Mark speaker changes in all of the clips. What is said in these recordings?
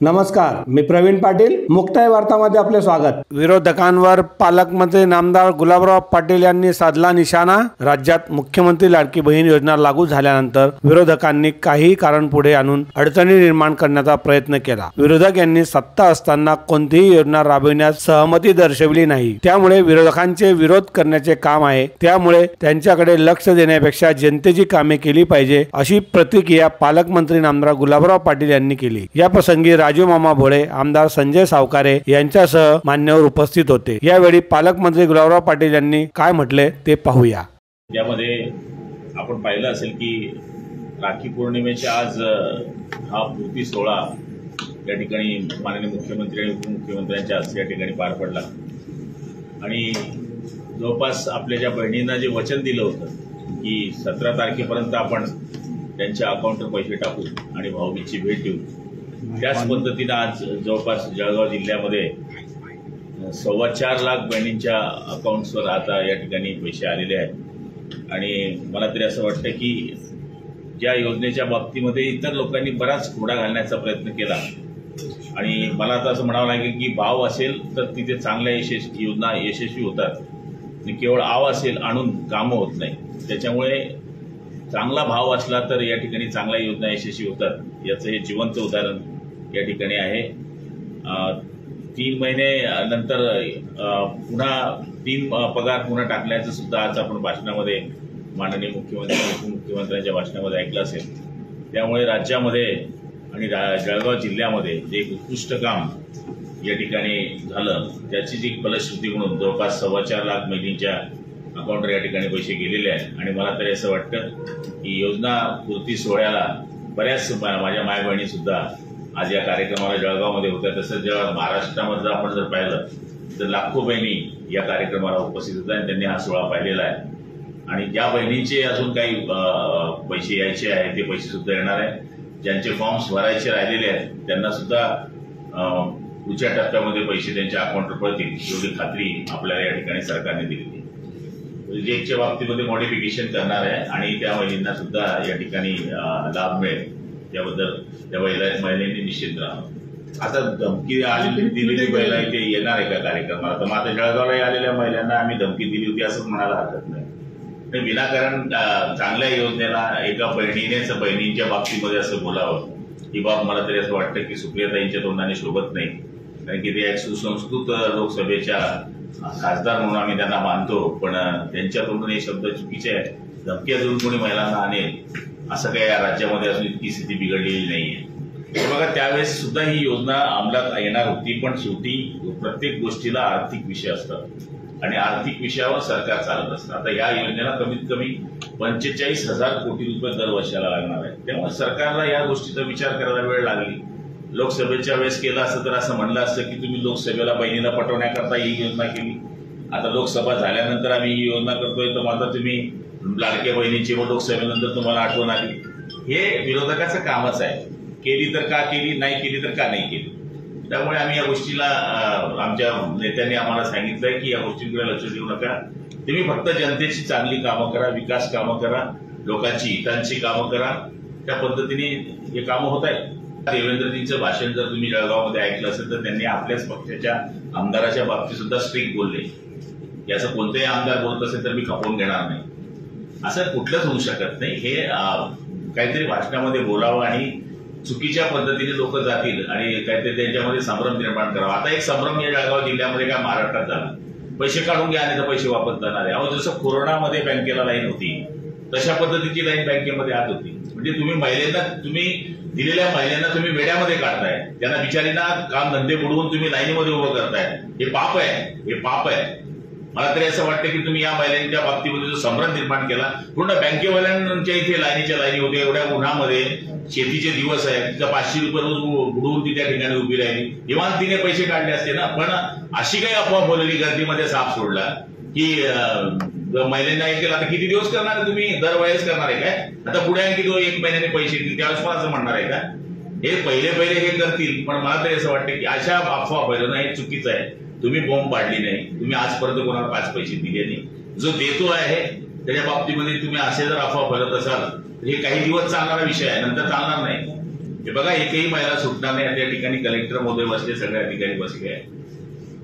Speaker 1: नमस्कार, मी प्रवीण पाटील. मुक्ताई वार्तामध्ये आपले स्वागत. विरोधकांवर पालकमंत्री नामदार गुलाबराव पाटील यांनी साधला निशाणा. राज्यात मुख्यमंत्री लाडकी बहीण योजना लागू झाल्यानंतर विरोधकांनी काही कारण पुढे आणून अडचणी निर्माण करण्याचा प्रयत्न केला. विरोधक यांनी सत्ता असताना कोणतीही योजना राबविण्यास सहमती दर्शवली नाही. त्यामुळे विरोधकांचे विरोध करण्याचे काम आहे. त्यामुळे त्यांच्याकडे लक्ष देण्यापेक्षा जनतेची कामे केली पाहिजे, अशी प्रतिक्रिया पालकमंत्री नामदार गुलाबराव पाटील यांनी केली. या प्रसंगी राजू मामा भोळे, आमदार संजय सावकारे यांच्यासह मान्यवर उपस्थित होते. यावेळी पालकमंत्री गुलाबराव पाटील यांनी काय म्हटले ते पाहूया.
Speaker 2: यामध्ये आपण पाहिलं असेल की राखी पौर्णिमेच्या आज हा पूर्ती सोहळा या ठिकाणी माननीय मुख्यमंत्री आणि उपमुख्यमंत्र्यांच्या हस्ते या ठिकाणी पार पडला आणि जवळपास आपल्या ज्या बहिणींना जे वचन दिलं होतं की 17 तारखेपर्यंत आपण त्यांच्या अकाउंटवर पैसे टाकू आणि भाऊबीजची भेट देऊ, त्याच पद्धतीनं आज जवळपास जळगाव जिल्ह्यामध्ये 4.25 लाख बहिणींच्या अकाउंट्सवर आता या ठिकाणी पैसे आलेले आहेत. आणि मला तरी असं वाटतं की ज्या योजनेच्या बाबतीमध्ये इतर लोकांनी बराच घोडा घालण्याचा प्रयत्न केला आणि मला आता असं म्हणावं लागेल की भाव असेल तर तिथे चांगल्या योजना यशस्वी होतात आणि केवळ आव असेल आणून कामं होत नाही. त्याच्यामुळे चांगला भाव असला तर या ठिकाणी चांगल्या योजना यशस्वी होतात, याचं हे जिवंत उदाहरण या ठिकाणी आहे. 3 महिने नंतर पुन्हा 3 पगार पुन्हा टाकण्याचं सुद्धा आज आपण भाषणामध्ये माननीय मुख्यमंत्री उपमुख्यमंत्र्यांच्या भाषणामध्ये ऐकलं असेल. त्यामुळे राज्यामध्ये आणि जळगाव जिल्ह्यामध्ये जे एक उत्कृष्ट काम या ठिकाणी झालं त्याची जी फलश्रुती म्हणून जवळपास 4.25 लाख महिलांच्या अकाउंटवर या ठिकाणी पैसे गेलेले आहेत. आणि मला तरी असं वाटतं की योजना पूर्ती सोहळ्याला बऱ्याच माझ्या माय बहिणी सुद्धा आज या कार्यक्रमाला जळगावमध्ये होत्या. तसंच जेव्हा महाराष्ट्रामध्ये आपण जर पाहिलं तर लाखो बहिणी या कार्यक्रमाला उपस्थित होत्या आणि त्यांनी हा सोहळा पाहिलेला आहे. आणि ज्या बहिणींचे अजून काही पैसे यायचे आहेत ते पैसे सुद्धा येणार आहे. ज्यांचे फॉर्म्स भरायचे राहिलेले आहेत त्यांना सुद्धा पुढच्या टप्प्यामध्ये पैसे त्यांच्या अकाउंटवर पडतील एवढी खात्री आपल्याला या ठिकाणी सरकारने दिली. रिजेक्टच्या बाबतीमध्ये मॉडिफिकेशन करणार आहे आणि त्या महिलांना सुद्धा या ठिकाणी लाभ मिळेल. त्याबद्दल त्या महिलांनी निश्चित राहावं. आता धमकी दिलेली महिला इथे येणार आहे का कार्यक्रमाला? तर मात्र जळगावला आलेल्या महिलांना आम्ही धमकी दिली होती असं म्हणायला हरकत नाही. विनाकारण चांगल्या योजनेला एका बहिणींच्या बाबतीमध्ये असं बोलावं ही बाब मला तरी असं वाटतं की सुप्रियाताईंच्या तोंडाने शोभत नाही. कारण की ते एक सुसंस्कृत लोकसभेच्या खासदार म्हणून आम्ही त्यांना मानतो, पण त्यांच्या तोंडून हे शब्द चुकीचे आहेत. धमकी अजून कोणी महिलांना आणेल असं काही या राज्यामध्ये अजून इतकी स्थिती बिघडलेली नाहीये. बघा, त्यावेळेस सुद्धा ही योजना अंमलात येणार होती, पण शेवटी प्रत्येक गोष्टीला आर्थिक विषय असतात आणि आर्थिक विषयावर सरकार चालत असतं. आता या योजनेला कमीत कमी 45,000 कोटी रुपये दरवर्षाला लागणार आहे. त्यामुळे सरकारला या गोष्टीचा विचार करायला वेळ लागली. लोकसभेच्या वेळेस केलं असतं तर असं म्हणलं असतं की तुम्ही लोकसभेला बहिणीला पटवण्याकरता ही योजना केली, आता लोकसभा झाल्यानंतर आम्ही ही योजना करतोय तर आता तुम्ही लाडक्या बहिणीची व लोकसभेनंतर तुम्हाला आठवण आली. हे विरोधकाचं कामच आहे. केली तर का केली, नाही केली तर का नाही केली. त्यामुळे आम्ही या गोष्टीला आमच्या नेत्यांनी आम्हाला सांगितलंय की या गोष्टींकडे लक्ष देऊ नका. तुम्ही फक्त जनतेची चांगली कामं करा, विकास कामं करा, लोकांची हितांची कामं करा. त्या पद्धतीने हे कामं होत आहेत. देवेंद्रजींचं भाषण जर तुम्ही जळगावमध्ये ऐकलं असेल तर त्यांनी आपल्याच पक्षाच्या आमदाराच्या बाबतीत सुद्धा स्ट्रिक्ट बोलले. याचं कोणतेही आमदार बोलत असेल तर मी खपवून घेणार नाही, असं कुठलंच होऊ शकत नाही. हे काहीतरी भाषणामध्ये बोलावं आणि चुकीच्या पद्धतीने लोक जातील आणि काहीतरी त्यांच्यामध्ये संभ्रम निर्माण करावा. आता एक संभ्रम या जळगाव जिल्ह्यामध्ये काय महाराष्ट्रात झाला, पैसे काढून घ्या आणि पैसे वापस जाणार आहे. अहो, जसं कोरोनामध्ये बँकेला लाईन होती तशा पद्धतीची लाईन बँकेमध्ये आत होती. म्हणजे तुम्ही दिलेल्या महिलांना तुम्ही वेड्यामध्ये काढताय, त्यांना बिचारींना काम धंदे बुडवून तुम्ही लाईनीमध्ये उभं करताय. हे पाप आहे, हे पाप आहे. मला तरी असं वाटतं की तुम्ही या महिलांच्या बाबतीमध्ये जो संभ्रम निर्माण केला, पूर्ण बँकेवाल्यांच्या इथे लाईनीच्या लाईनी होत्या. एवढ्या उन्हामध्ये शेतीचे दिवस आहेत, तिचा 500 रुपये रोज बुडवून ती त्या ठिकाणी उभी राहिली. इव्हान तिने पैसे काढले असते ना. पण अशी काही अफवा बोलली, गर्दीमध्ये साप सोडला की महिलांना हे केलं. आता किती दिवस करणार आहे तुम्ही? दरवेळेस करणार आहे काय? आता पुढे आणखी 1 महिन्याने पैसे येतील त्यावेळेस पण असं म्हणणार आहे का? हे पहिले हे करतील. पण मला तरी असं वाटतं की अशा अफवा पहिलं हे चुकीचं आहे. तुम्ही बॉम्ब पाडली नाही, तुम्ही आजपर्यंत कोणाला 5 पैसे दिले नाही. जो देतो आहे त्याच्या बाबतीमध्ये तुम्ही असे जर अफवा फैलत असाल तर हे काही दिवस चालणारा विषय आहे, नंतर चालणार नाही. हे बघा, एकही महिला सुटणार नाही. त्या ठिकाणी कलेक्टर महोदय बसले, सगळे अधिकारी बसले आहे.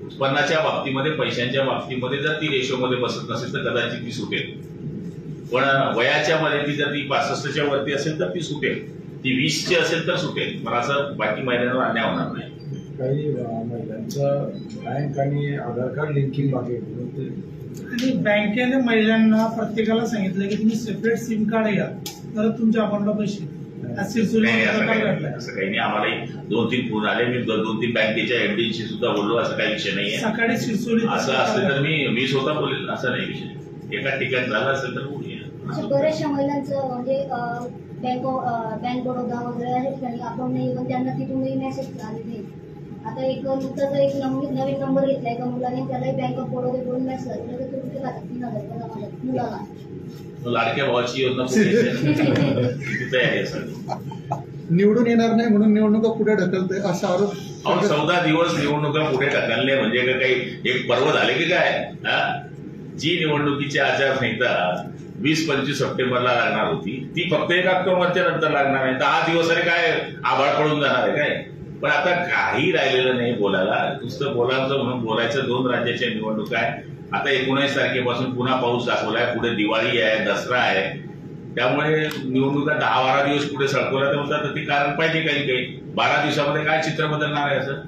Speaker 2: उत्पन्नाच्या बाबतीमध्ये, पैशांच्या बाबतीमध्ये जर ती रेशोमध्ये बसत नसेल तर कदाचित ती सुटेल, पण वयाच्या मध्ये ती जर ती 65च्या वरती असेल तर ती सुटेल, ती 20ची असेल तर सुटेल, पण असं बाकी महिलांवर अन्याय होणार नाही.
Speaker 3: काही महिलांचं बँक आणि आधार कार्ड लिंकिंग बाकी आहे
Speaker 4: आणि बँकेने महिलांना प्रत्येकाला सांगितलं की तुम्ही सेपरेट सिम कार्ड घ्या तर तुमच्या अकाउंटला पैसे.
Speaker 2: नाही, असं काही नाही. आम्हालाही 2-3 फोन आले. मी 2-3 बँकेच्या एमडीशी सुद्धा बोललो. असं काही विषय नाहीये.
Speaker 4: सकाळी शिरसोली
Speaker 2: असं असलं तर मी स्वतः बोलेल, असं नाही विषय. एका ठिकाणी झालं असेल तर बोलूया.
Speaker 5: बऱ्याचशा महिलांचं म्हणजे बँक बडोदा वगैरे अशा ठिकाणी अकाउंट नाही, पण त्यांना तिथूनही मेसेज आले नाही. आता एक नुकताच एक नवीन नंबर घेतला एका मुलाने, त्यालाही बँक ऑफ बडोदा बोलून मेसेज आले तर कुठे खातात 3,000 मुलाला.
Speaker 2: लाडक्या भावाची योजना किती तयारी असेल.
Speaker 3: निवडून येणार नाही म्हणून निवडणुका पुढे ढकलते असा आरोप.
Speaker 2: 14 दिवस निवडणुका पुढे ढकलणे म्हणजे काही एक पर्व झाले की काय? जी निवडणुकीची आचारसंहिता 20-25 सप्टेंबरला लागणार होती ती फक्त 1 ऑक्टोबरच्या नंतर लागणार आहे. 10 दिवस अरे काय आभाळ पडून जाणार आहे काय? पण आता काही राहिलेलं नाही बोलायला. नुसतं बोलायचं म्हणून बोलायचं. 2 राज्याच्या निवडणुका आहे. आता 19 तारखेपासून पुन्हा पाऊस दाखवलाय, पुढे दिवाळी आहे, दसरा आहे, त्यामुळे निवडणुका 10-12 दिवस पुढे सळकवल्या तर होतात. तर ती कारण पाहिजे काही 12 दिवसामध्ये काय चित्र बदलणार आहे असं?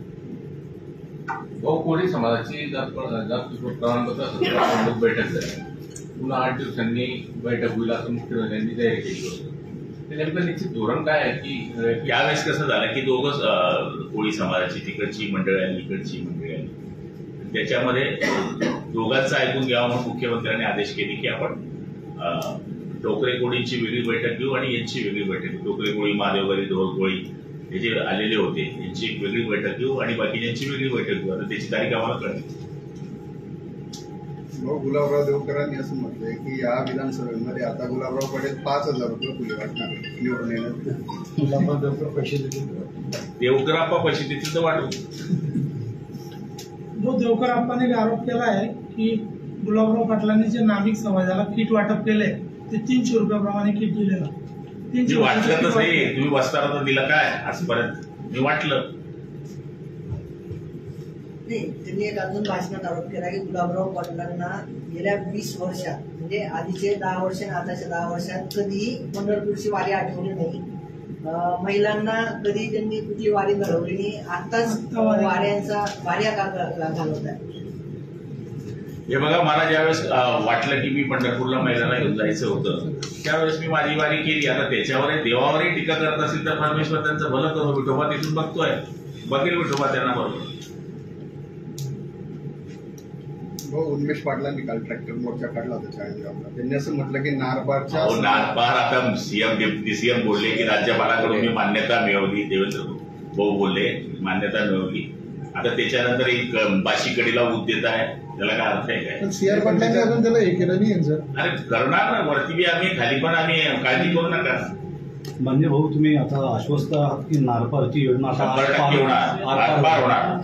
Speaker 6: कोळी समाजाची जास्त प्रमाणपत्र बैठक झाली, पुन्हा 8 दिवसांनी बैठक होईल असं मुख्यमंत्र्यांनी तयारी केली होती. ते नेमकं निश्चित धोरण काय आहे की
Speaker 2: यावेळेस कसं झालं की दोघंच कोळी समाजाची तिकडची मंडळी आणि इकडची मंडळी आली. त्याच्यामध्ये दोघांचं ऐकून घ्यावं म्हणून मुख्यमंत्र्यांनी आदेश केले की आपण टोकरे कोळींची वेगळी बैठक घेऊ आणि यांची वेगळी बैठक घेऊ. टोकरे कोळी, महादेवगरी, ढोल कोळी हे जे आलेले होते यांची एक वेगळी बैठक घेऊ आणि बाकीच्यांची वेगळी बैठक घेऊ. आता त्याची तारीख आम्हाला कळली.
Speaker 7: गुलाबराव देवकरांनी असं म्हटलंय की या विधानसभेमध्ये आता गुलाबराव पटेल 5,000 रुपये खुले वाटणार निवडून येणार.
Speaker 3: गुलाबराव देवकर पैसे देतील.
Speaker 2: देवकराप्पा पैसे देतील तर वाटू.
Speaker 4: जो देवकर आप्पाने आरोप केला आहे की गुलाबराव पाटलांनी जे नाभिक समाजाला किट वाटप केले ते 300 रुपयाप्रमाणे किट दिलेलं.
Speaker 2: मी वाटलं तर नाही, तुम्ही वस्तारा तर दिला काय आजपर्यंत? मी वाटलं
Speaker 8: नाही. त्यांनी एक अजून भाषणात आरोप केला की गुलाबराव पाटलांना गेल्या 20 वर्षात म्हणजे आधीचे 10 वर्ष आणि आताच्या 10 वर्षात कधीही पंढरपूरची वारी आठवली नाही. महिलांना कधी त्यांनी कुठली वारी घडवली नाही. आताच वाऱ्या घालवत आहे.
Speaker 2: हे बघा, मला ज्यावेळेस वाटलं की मी पंढरपूरला महिलांना घेऊन जायचं होतं त्यावेळेस मी माझी वारी केली. आता त्याच्यावरही देवावरही टीका करत असेल तर परमेश्वर त्यांचं भलं करो. विठोबा तिथून बघतोय, बघेल विठोबा त्यांना बरोबर.
Speaker 7: उन्मेष पाटलांनी काल ट्रॅक्टर मोर्चा काढला होता चाळीसगावला. त्यांनी असं म्हटलं की नारबारच्या
Speaker 2: नारबार आता सीएम डेप्युटी सीएम बोलले की राज्यपालाकडून मी मान्यता मिळवली. देवेंद्र भाऊ बोलले मान्यता मिळवली. आता त्याच्यानंतर एक बाशीकडीला उद देत आहे, त्याला काय अर्थ आहे काय?
Speaker 3: सीआर पाटलांनी अजून त्याला हे केलं नाही.
Speaker 2: अरे करणार ना, वरती बी आम्ही खाली पण आम्ही काळजी करू नका.
Speaker 9: म्हणजे भाऊ तुम्ही आता आश्वस्त आहात की नारपारची योजना
Speaker 2: 100% होणार.